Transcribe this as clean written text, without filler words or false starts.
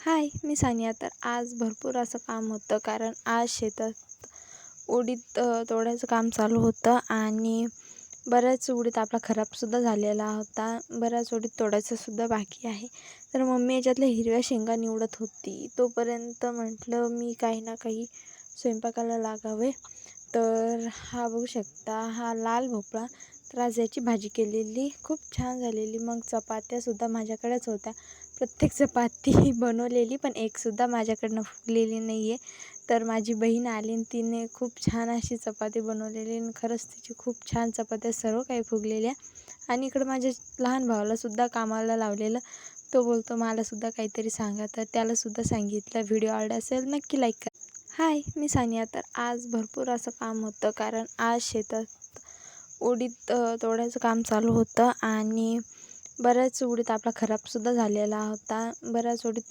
हाय, मी सानिया. तर आज भरपूर असं काम होतं, कारण आज शेतात उडीद तोडायचं काम चालू होतं आणि बऱ्याच उडीद आपला खराबसुद्धा झालेला होता. बऱ्याच उडीद तोडायचंसुद्धा बाकी आहे. तर मम्मी याच्यातल्या हिरव्या शेंगा निवडत होती. तोपर्यंत म्हटलं मी काही ना काही स्वयंपाकाला लागावे. तर हा बघू शकता, हा लाल भोपळा. तर आज याची भाजी केलेली खूप छान झालेली. मग चपात्यासुद्धा माझ्याकडेच होत्या. प्रत्येक चपाती बनवलेली, पण एकसुद्धा माझ्याकडनं फुगलेली नाही आहे. तर माझी बहीण आली आणि तिने खूप छान अशी चपाती बनवलेली आणि खरंच तिची खूप छान चपात्या सर्व काही फुगलेल्या. आणि इकडं माझ्या लहान भावालासुद्धा कामाला लावलेलं. तो बोलतो मलासुद्धा काहीतरी सांगा, तर त्यालासुद्धा सांगितलं. व्हिडिओ आवडला असेल नक्की लाईक करा. हाय, मी सानिया. तर आज भरपूर असं काम होतं, कारण आज शेतात उडीद तोडायचं काम चालू होतं आणि बऱ्याच उडीद आपला खराबसुद्धा झालेला होता. बऱ्याच उडीद